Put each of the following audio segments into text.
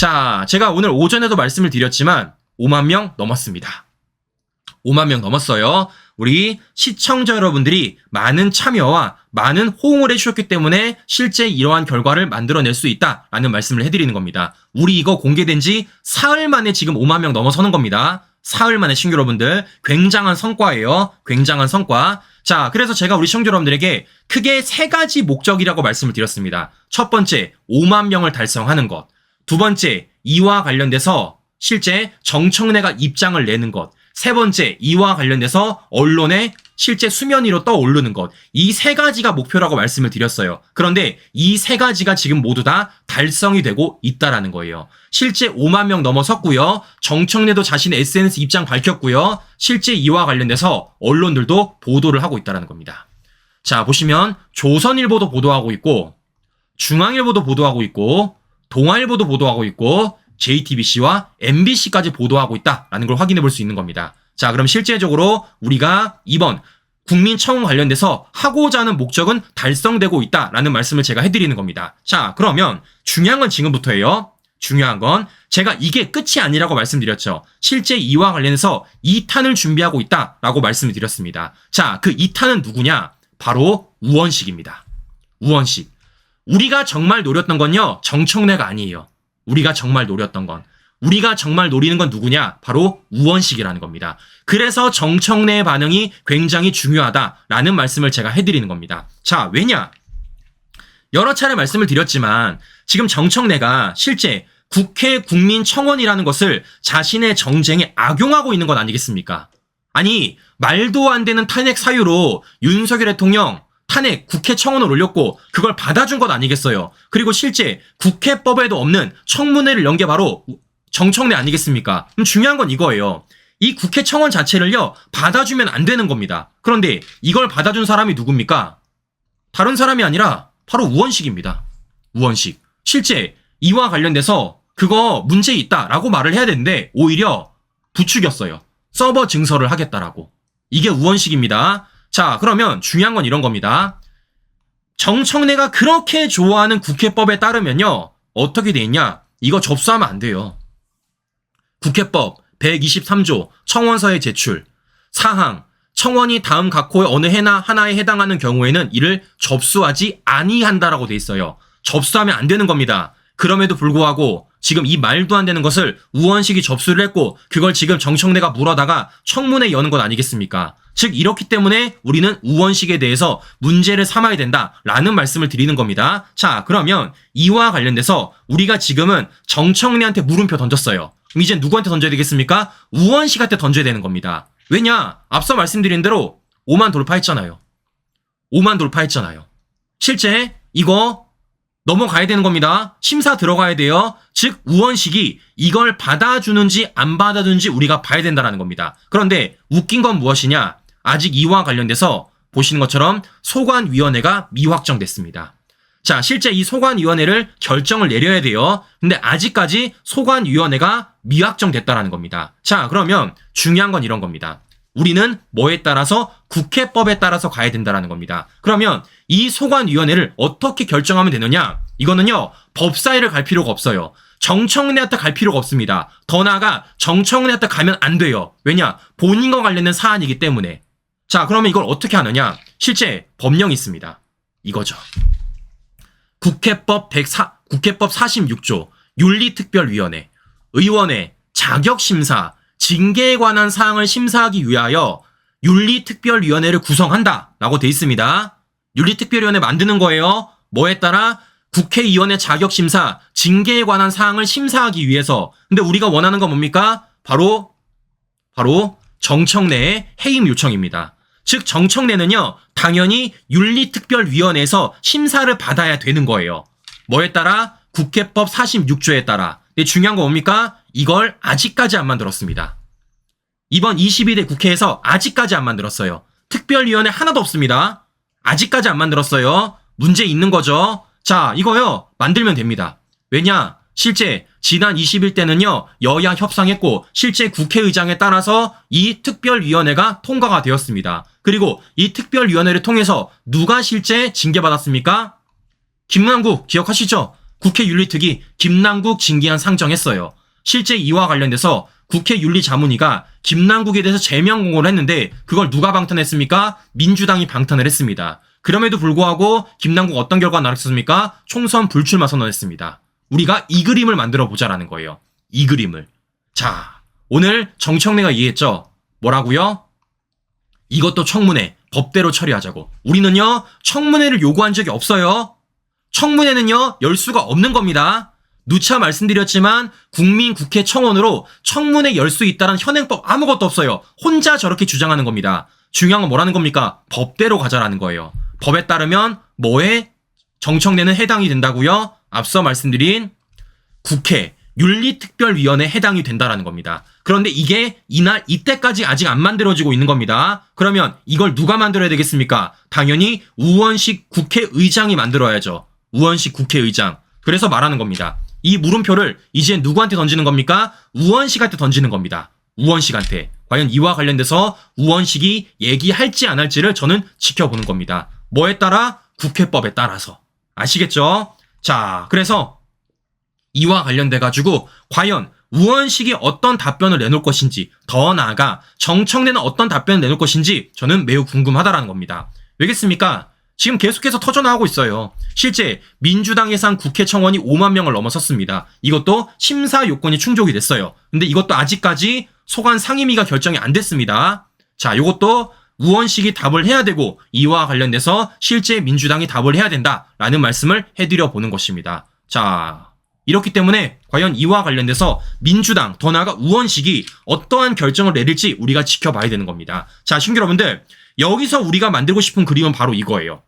자, 제가 오늘 오전에도 말씀을 드렸지만 5만 명 넘었습니다. 5만 명 넘었어요. 우리 시청자 여러분들이 많은 참여와 많은 호응을 해주셨기 때문에 실제 이러한 결과를 만들어낼 수 있다라는 말씀을 해드리는 겁니다. 우리 이거 공개된 지 사흘 만에 지금 5만 명 넘어서는 겁니다. 사흘 만에 친구 여러분들 굉장한 성과예요. 굉장한 성과. 자, 그래서 제가 우리 시청자 여러분들에게 크게 세 가지 목적이라고 말씀을 드렸습니다. 첫 번째, 5만 명을 달성하는 것. 두 번째, 이와 관련돼서 실제 정청래가 입장을 내는 것. 세 번째, 이와 관련돼서 언론에 실제 수면 위로 떠오르는 것. 이 세 가지가 목표라고 말씀을 드렸어요. 그런데 이 세 가지가 지금 모두 다 달성이 되고 있다라는 거예요. 실제 5만 명 넘어섰고요. 정청래도 자신의 SNS 입장 밝혔고요. 실제 이와 관련돼서 언론들도 보도를 하고 있다라는 겁니다. 자, 보시면 조선일보도 보도하고 있고, 중앙일보도 보도하고 있고, 동아일보도 보도하고 있고, JTBC와 MBC까지 보도하고 있다라는 걸 확인해 볼 수 있는 겁니다. 자, 그럼 실제적으로 우리가 이번 국민청원 관련돼서 하고자 하는 목적은 달성되고 있다라는 말씀을 제가 해드리는 겁니다. 자, 그러면 중요한 건 지금부터예요. 중요한 건 제가 이게 끝이 아니라고 말씀드렸죠. 실제 이와 관련해서 2탄을 준비하고 있다라고 말씀을 드렸습니다. 자, 그 2탄은 누구냐? 바로 우원식입니다. 우원식. 우리가 정말 노렸던 건요, 정청래가 아니에요. 우리가 정말 노렸던 건. 우리가 정말 노리는 건 누구냐? 바로 우원식이라는 겁니다. 그래서 정청래의 반응이 굉장히 중요하다라는 말씀을 제가 해드리는 겁니다. 자, 왜냐? 여러 차례 말씀을 드렸지만 지금 정청래가 실제 국회 국민청원이라는 것을 자신의 정쟁에 악용하고 있는 것 아니겠습니까? 아니, 말도 안 되는 탄핵 사유로 윤석열 대통령 탄핵 국회 청원을 올렸고 그걸 받아준 것 아니겠어요? 그리고 실제 국회법에도 없는 청문회를 연 게 바로 정청래 아니겠습니까? 그럼 중요한 건 이거예요. 이 국회 청원 자체를요, 받아주면 안 되는 겁니다. 그런데 이걸 받아준 사람이 누굽니까? 다른 사람이 아니라 바로 우원식입니다. 우원식. 실제 이와 관련돼서 그거 문제 있다라고 말을 해야 되는데 오히려 부추겼어요. 서버 증설을 하겠다라고. 이게 우원식입니다. 자, 그러면 중요한 건 이런 겁니다. 정청래가 그렇게 좋아하는 국회법에 따르면요, 어떻게 돼 있냐? 이거 접수하면 안 돼요. 국회법 123조 청원서의 제출 사항, 청원이 다음 각호의 어느 하나에 해당하는 경우에는 이를 접수하지 아니한다라고 돼 있어요. 접수하면 안 되는 겁니다. 그럼에도 불구하고 지금 이 말도 안 되는 것을 우원식이 접수를 했고 그걸 지금 정청래가 물어다가 청문회 여는 것 아니겠습니까? 즉 이렇기 때문에 우리는 우원식에 대해서 문제를 삼아야 된다라는 말씀을 드리는 겁니다. 자, 그러면 이와 관련돼서 우리가 지금은 정청래한테 물음표 던졌어요. 그럼 이제 누구한테 던져야 되겠습니까? 우원식한테 던져야 되는 겁니다. 왜냐? 앞서 말씀드린 대로 5만 돌파했잖아요. 5만 돌파했잖아요. 실제 이거 넘어가야 되는 겁니다. 심사 들어가야 돼요. 즉 우원식이 이걸 받아주는지 안 받아주는지 우리가 봐야 된다는 겁니다. 그런데 웃긴 건 무엇이냐? 아직 이와 관련돼서 보시는 것처럼 소관위원회가 미확정됐습니다. 자, 실제 이 소관위원회를 결정을 내려야 돼요. 근데 아직까지 소관위원회가 미확정됐다라는 겁니다. 자, 그러면 중요한 건 이런 겁니다. 우리는 뭐에 따라서 국회법에 따라서 가야 된다는 겁니다. 그러면 이 소관위원회를 어떻게 결정하면 되느냐? 이거는요, 법사위를 갈 필요가 없어요. 정청래한테 갈 필요가 없습니다. 더 나아가 정청래한테 가면 안 돼요. 왜냐? 본인과 관련된 사안이기 때문에. 자, 그러면 이걸 어떻게 하느냐? 실제 법령이 있습니다. 이거죠. 국회법 46조 윤리특별위원회 의원의 자격심사 징계에 관한 사항을 심사하기 위하여 윤리특별위원회를 구성한다라고 돼 있습니다. 윤리특별위원회 만드는 거예요. 뭐에 따라 국회의원의 자격심사 징계에 관한 사항을 심사하기 위해서. 근데 우리가 원하는 건 뭡니까? 바로 정청래의 해임 요청입니다. 즉 정청래는요, 당연히 윤리특별위원회에서 심사를 받아야 되는 거예요. 뭐에 따라? 국회법 46조에 따라. 근데 중요한 건 뭡니까? 이걸 아직까지 안 만들었습니다. 이번 22대 국회에서 아직까지 안 만들었어요. 특별위원회 하나도 없습니다. 아직까지 안 만들었어요. 문제 있는 거죠. 자, 이거요, 만들면 됩니다. 왜냐? 실제 지난 20일 때는요, 여야 협상했고 실제 국회의장에 따라서 이 특별위원회가 통과가 되었습니다. 그리고 이 특별위원회를 통해서 누가 실제 징계받았습니까? 김남국 기억하시죠? 국회 윤리특위 김남국 징계안 상정했어요. 실제 이와 관련돼서 국회 윤리자문위가 김남국에 대해서 제명 공고를 했는데 그걸 누가 방탄했습니까? 민주당이 방탄을 했습니다. 그럼에도 불구하고 김남국 어떤 결과가 나왔습니까? 총선 불출마 선언했습니다. 우리가 이 그림을 만들어 보자라는 거예요. 이 그림을. 자, 오늘 정청래가 얘기했죠. 뭐라고요? 이것도 청문회 법대로 처리하자고. 우리는요 청문회를 요구한 적이 없어요. 청문회는요 열 수가 없는 겁니다. 누차 말씀드렸지만 국민국회 청원으로 청문회 열 수 있다는 현행법 아무것도 없어요. 혼자 저렇게 주장하는 겁니다. 중요한 건 뭐라는 겁니까? 법대로 가자라는 거예요. 법에 따르면 뭐에 정청래는 해당이 된다고요? 앞서 말씀드린 국회 윤리특별위원회에 해당이 된다라는 겁니다. 그런데 이게 이때까지 아직 안 만들어지고 있는 겁니다. 그러면 이걸 누가 만들어야 되겠습니까? 당연히 우원식 국회의장이 만들어야죠. 우원식 국회의장. 그래서 말하는 겁니다. 이 물음표를 이제 누구한테 던지는 겁니까? 우원식한테 던지는 겁니다. 우원식한테. 과연 이와 관련돼서 우원식이 얘기할지 안 할지를 저는 지켜보는 겁니다. 뭐에 따라? 국회법에 따라서. 아시겠죠? 자, 그래서 이와 관련돼가지고 과연 우원식이 어떤 답변을 내놓을 것인지, 더 나아가 정청래는 어떤 답변을 내놓을 것인지 저는 매우 궁금하다라는 겁니다. 왜겠습니까? 지금 계속해서 터져나오고 있어요. 실제 민주당 예산 국회 청원이 5만 명을 넘어섰습니다. 이것도 심사 요건이 충족이 됐어요. 근데 이것도 아직까지 소관 상임위가 결정이 안 됐습니다. 자, 이것도 우원식이 답을 해야 되고 이와 관련돼서 실제 민주당이 답을 해야 된다라는 말씀을 해드려 보는 것입니다. 자, 이렇기 때문에 과연 이와 관련돼서 민주당, 더 나아가 우원식이 어떠한 결정을 내릴지 우리가 지켜봐야 되는 겁니다. 자, 신규 여러분들, 여기서 우리가 만들고 싶은 그림은 바로 이거예요.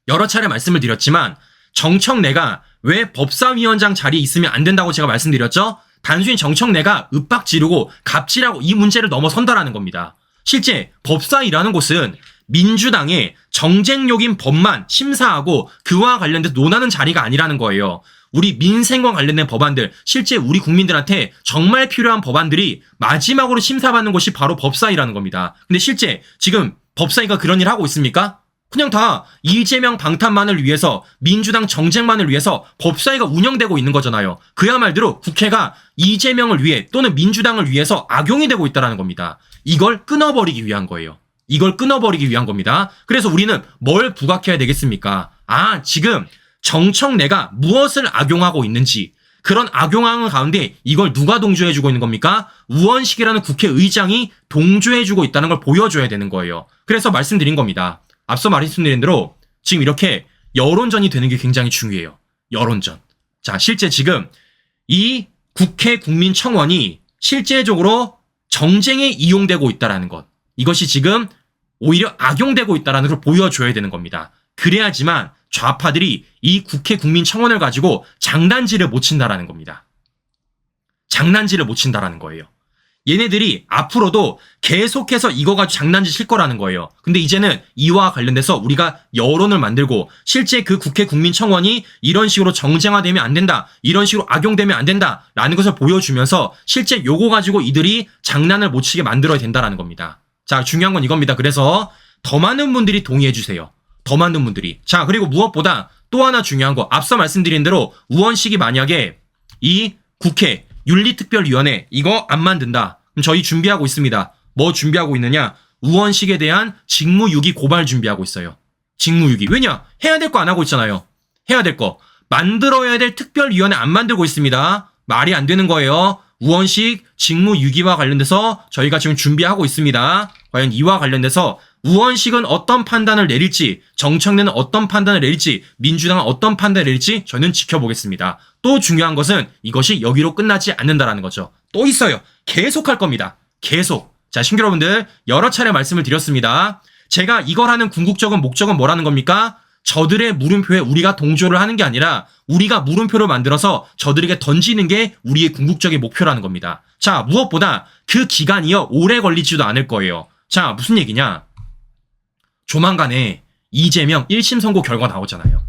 여러 차례 말씀을 드렸지만 정청래가 왜 법사위원장 자리에 있으면 안 된다고 제가 말씀드렸죠? 단순히 정청래가 윽박 지르고 갑질하고 이 문제를 넘어선다라는 겁니다. 실제 법사위라는 곳은 민주당의 정쟁욕인 법만 심사하고 그와 관련돼서 논하는 자리가 아니라는 거예요. 우리 민생과 관련된 법안들, 실제 우리 국민들한테 정말 필요한 법안들이 마지막으로 심사받는 곳이 바로 법사위라는 겁니다. 근데 실제 지금 법사위가 그런 일 하고 있습니까? 그냥 다 이재명 방탄만을 위해서, 민주당 정쟁만을 위해서 법사위가 운영되고 있는 거잖아요. 그야말로 국회가 이재명을 위해 또는 민주당을 위해서 악용이 되고 있다는 겁니다. 이걸 끊어버리기 위한 거예요. 이걸 끊어버리기 위한 겁니다. 그래서 우리는 뭘 부각해야 되겠습니까? 지금 정청래가 무엇을 악용하고 있는지, 그런 악용하는 가운데 이걸 누가 동조해주고 있는 겁니까? 우원식이라는 국회의장이 동조해주고 있다는 걸 보여줘야 되는 거예요. 그래서 말씀드린 겁니다. 앞서 말씀드린 대로 지금 이렇게 여론전이 되는 게 굉장히 중요해요. 여론전. 자, 실제 지금 이 국회 국민청원이 실제적으로 정쟁에 이용되고 있다는 것. 이것이 지금 오히려 악용되고 있다는 걸 보여줘야 되는 겁니다. 그래야지만 좌파들이 이 국회 국민청원을 가지고 장난질을 못 친다라는 겁니다. 장난질을 못 친다라는 거예요. 얘네들이 앞으로도 계속해서 이거 가지고 장난질 칠 거라는 거예요. 근데 이제는 이와 관련돼서 우리가 여론을 만들고 실제 그 국회 국민청원이 이런 식으로 정쟁화되면 안 된다, 이런 식으로 악용되면 안 된다라는 것을 보여주면서 실제 요거 가지고 이들이 장난을 못 치게 만들어야 된다라는 겁니다. 자, 중요한 건 이겁니다. 그래서 더 많은 분들이 동의해 주세요. 더 많은 분들이. 자, 그리고 무엇보다 또 하나 중요한 거, 앞서 말씀드린 대로 우원식이 만약에 이 국회 윤리특별위원회 이거 안 만든다, 그럼 저희 준비하고 있습니다. 뭐 준비하고 있느냐? 우원식에 대한 직무유기 고발 준비하고 있어요. 직무유기. 왜냐? 해야 될 거 안 하고 있잖아요. 해야 될 거. 만들어야 될 특별위원회 안 만들고 있습니다. 말이 안 되는 거예요. 우원식 직무유기와 관련돼서 저희가 지금 준비하고 있습니다. 과연 이와 관련돼서 우원식은 어떤 판단을 내릴지, 정청래는 어떤 판단을 내릴지, 민주당은 어떤 판단을 내릴지 저는 지켜보겠습니다. 또 중요한 것은 이것이 여기로 끝나지 않는다라는 거죠. 또 있어요. 계속 할 겁니다. 계속. 자, 신규 여러분들, 여러 차례 말씀을 드렸습니다. 제가 이걸 하는 궁극적인 목적은 뭐라는 겁니까? 저들의 물음표에 우리가 동조를 하는 게 아니라 우리가 물음표를 만들어서 저들에게 던지는 게 우리의 궁극적인 목표라는 겁니다. 자, 무엇보다 그 기간이요, 오래 걸리지도 않을 거예요. 자, 무슨 얘기냐? 조만간에 이재명 1심 선고 결과 나오잖아요.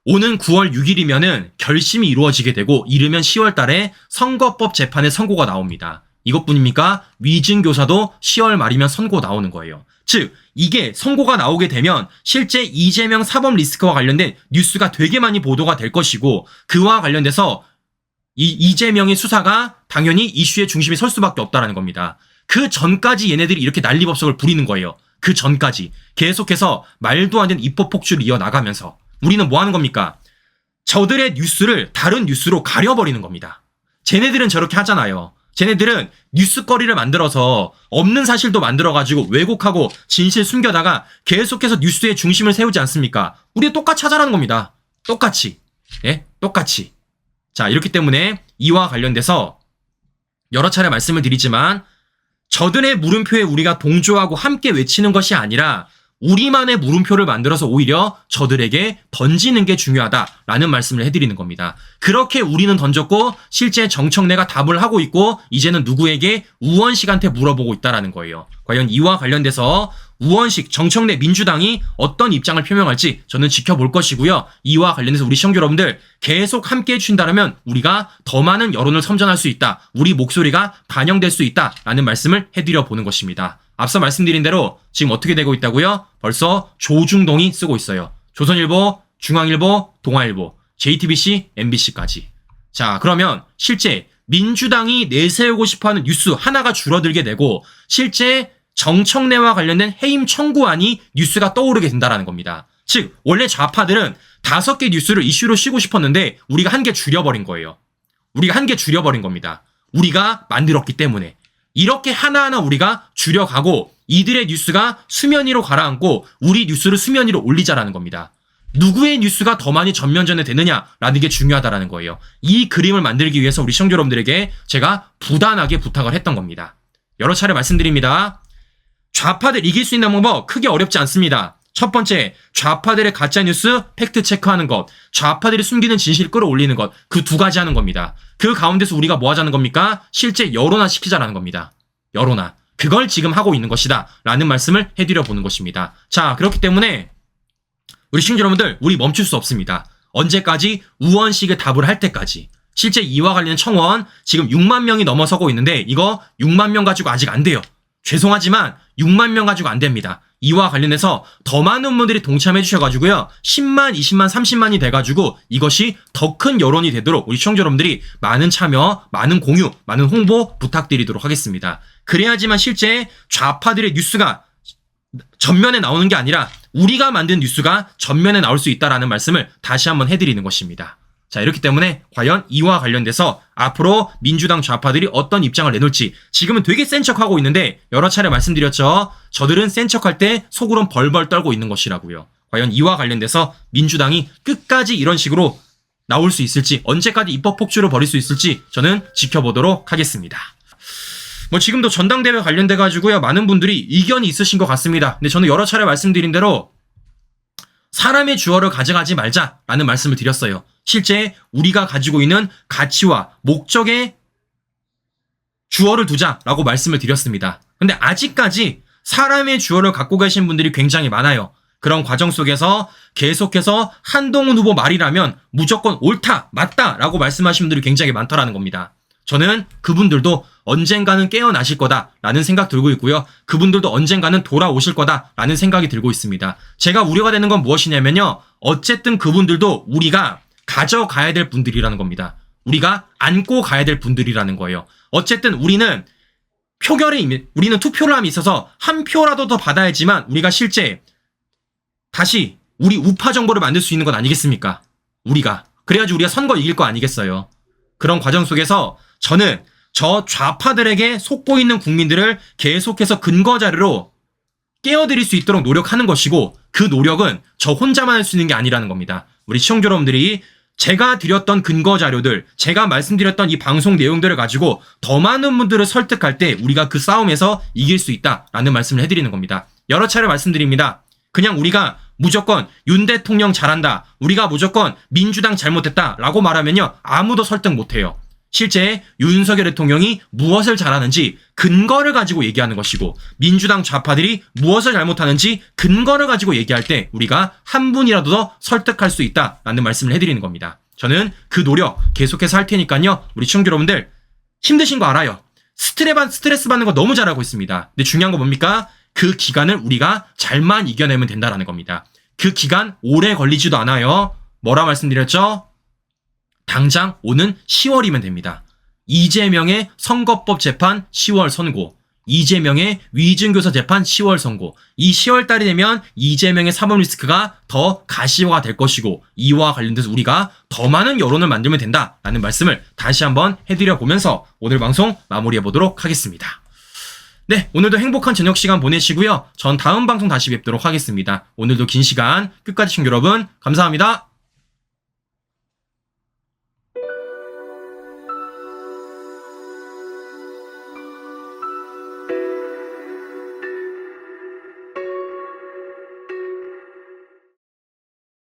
오는 9월 6일이면은 결심이 이루어지게 되고 이르면 10월 달에 선거법 재판의 선고가 나옵니다. 이것뿐입니까? 위증교사도 10월 말이면 선고 나오는 거예요. 즉 이게 선고가 나오게 되면 실제 이재명 사법 리스크와 관련된 뉴스가 되게 많이 보도가 될 것이고 그와 관련돼서 이재명의 수사가 당연히 이슈의 중심에 설 수밖에 없다라는 겁니다. 그 전까지 얘네들이 이렇게 난리법석을 부리는 거예요. 그 전까지 계속해서 말도 안 되는 입법 폭주를 이어나가면서 우리는 뭐 하는 겁니까? 저들의 뉴스를 다른 뉴스로 가려버리는 겁니다. 쟤네들은 저렇게 하잖아요. 쟤네들은 뉴스거리를 만들어서 없는 사실도 만들어가지고 왜곡하고 진실 숨겨다가 계속해서 뉴스의 중심을 세우지 않습니까? 우리 똑같이 하자라는 겁니다. 똑같이. 예? 똑같이. 자, 이렇기 때문에 이와 관련돼서 여러 차례 말씀을 드리지만 저들의 물음표에 우리가 동조하고 함께 외치는 것이 아니라 우리만의 물음표를 만들어서 오히려 저들에게 던지는 게 중요하다라는 말씀을 해드리는 겁니다. 그렇게 우리는 던졌고 실제 정청래가 답을 하고 있고 이제는 누구에게 우원식한테 물어보고 있다라는 거예요. 과연 이와 관련돼서 우원식, 정청래 민주당이 어떤 입장을 표명할지 저는 지켜볼 것이고요. 이와 관련해서 우리 시청자 여러분들 계속 함께 해주신다면 우리가 더 많은 여론을 선전할 수 있다. 우리 목소리가 반영될 수 있다라는 말씀을 해드려 보는 것입니다. 앞서 말씀드린 대로 지금 어떻게 되고 있다고요? 벌써 조중동이 쓰고 있어요. 조선일보, 중앙일보, 동아일보, JTBC, MBC까지. 자, 그러면 실제 민주당이 내세우고 싶어하는 뉴스 하나가 줄어들게 되고 실제 정청래와 관련된 해임 청구안이 뉴스가 떠오르게 된다는 겁니다. 즉 원래 좌파들은 5개 뉴스를 이슈로 쉬고 싶었는데 우리가 한 개 줄여버린 거예요. 우리가 한 개 줄여버린 겁니다. 우리가 만들었기 때문에. 이렇게 하나하나 우리가 줄여가고 이들의 뉴스가 수면 위로 가라앉고 우리 뉴스를 수면 위로 올리자라는 겁니다. 누구의 뉴스가 더 많이 전면전에 되느냐라는 게 중요하다라는 거예요. 이 그림을 만들기 위해서 우리 시청자 여러분들에게 제가 부단하게 부탁을 했던 겁니다. 여러 차례 말씀드립니다. 좌파들 이길 수 있는 방법 크게 어렵지 않습니다. 첫 번째, 좌파들의 가짜뉴스 팩트 체크하는 것, 좌파들이 숨기는 진실 끌어올리는 것, 그 2가지 하는 겁니다. 그 가운데서 우리가 뭐 하자는 겁니까? 실제 여론화 시키자라는 겁니다. 여론화. 그걸 지금 하고 있는 것이다 라는 말씀을 해드려 보는 것입니다. 자, 그렇기 때문에 우리 시청자 여러분들 우리 멈출 수 없습니다. 언제까지? 우원식의 답을 할 때까지. 실제 이와 관련 청원 지금 6만 명이 넘어서고 있는데 이거 6만 명 가지고 아직 안 돼요. 죄송하지만 6만 명 가지고 안 됩니다. 이와 관련해서 더 많은 분들이 동참해 주셔가지고요. 10만, 20만, 30만이 돼가지고 이것이 더 큰 여론이 되도록 우리 시청자 여러분들이 많은 참여, 많은 공유, 많은 홍보 부탁드리도록 하겠습니다. 그래야지만 실제 좌파들의 뉴스가 전면에 나오는 게 아니라 우리가 만든 뉴스가 전면에 나올 수 있다라는 말씀을 다시 한번 해드리는 것입니다. 자, 이렇기 때문에 과연 이와 관련돼서 앞으로 민주당 좌파들이 어떤 입장을 내놓을지 지금은 되게 센 척하고 있는데 여러 차례 말씀드렸죠. 저들은 센 척할 때 속으론 벌벌 떨고 있는 것이라고요. 과연 이와 관련돼서 민주당이 끝까지 이런 식으로 나올 수 있을지 언제까지 입법 폭주를 벌일 수 있을지 저는 지켜보도록 하겠습니다. 뭐 지금도 전당대회 관련돼 가지고요. 많은 분들이 이견이 있으신 것 같습니다. 근데 저는 여러 차례 말씀드린 대로 사람의 주어를 가져가지 말자라는 말씀을 드렸어요. 실제 우리가 가지고 있는 가치와 목적에 주어를 두자라고 말씀을 드렸습니다. 근데 아직까지 사람의 주어를 갖고 계신 분들이 굉장히 많아요. 그런 과정 속에서 계속해서 한동훈 후보 말이라면 무조건 옳다, 맞다라고 말씀하시는 분들이 굉장히 많더라는 겁니다. 저는 그분들도 언젠가는 깨어나실 거다라는 생각 들고 있고요. 그분들도 언젠가는 돌아오실 거다라는 생각이 들고 있습니다. 제가 우려가 되는 건 무엇이냐면요. 어쨌든 그분들도 우리가 가져가야 될 분들이라는 겁니다. 우리가 안고 가야 될 분들이라는 거예요. 어쨌든 우리는 우리는 투표를 함에 있어서 한 표라도 더 받아야지만 우리가 실제 다시 우리 우파 정보를 만들 수 있는 건 아니겠습니까? 우리가. 그래야지 우리가 선거 이길 거 아니겠어요. 그런 과정 속에서 저는 저 좌파들에게 속보 있는 국민들을 계속해서 근거 자료로 깨어드릴 수 있도록 노력하는 것이고 그 노력은 저 혼자만 할 수 있는 게 아니라는 겁니다. 우리 시청자 여러분들이 제가 드렸던 근거 자료들, 제가 말씀드렸던 이 방송 내용들을 가지고 더 많은 분들을 설득할 때 우리가 그 싸움에서 이길 수 있다라는 말씀을 해드리는 겁니다. 여러 차례 말씀드립니다. 그냥 우리가 무조건 윤 대통령 잘한다, 우리가 무조건 민주당 잘못했다라고 말하면요. 아무도 설득 못해요. 실제 윤석열 대통령이 무엇을 잘하는지 근거를 가지고 얘기하는 것이고 민주당 좌파들이 무엇을 잘못하는지 근거를 가지고 얘기할 때 우리가 한 분이라도 더 설득할 수 있다라는 말씀을 해드리는 겁니다. 저는 그 노력 계속해서 할 테니까요. 우리 시청자 여러분들 힘드신 거 알아요. 스트레스 받는 거 너무 잘하고 있습니다. 근데 중요한 거 뭡니까? 그 기간을 우리가 잘만 이겨내면 된다라는 겁니다. 그 기간 오래 걸리지도 않아요. 뭐라 말씀드렸죠? 당장 오는 10월이면 됩니다. 이재명의 선거법 재판 10월 선고, 이재명의 위증교사 재판 10월 선고. 이 10월 달이 되면 이재명의 사법 리스크가 더 가시화가 될 것이고, 이와 관련돼서 우리가 더 많은 여론을 만들면 된다라는 말씀을 다시 한번 해드려 보면서 오늘 방송 마무리해 보도록 하겠습니다. 네, 오늘도 행복한 저녁 시간 보내시고요. 전 다음 방송 다시 뵙도록 하겠습니다. 오늘도 긴 시간 끝까지 시청자 여러분 감사합니다.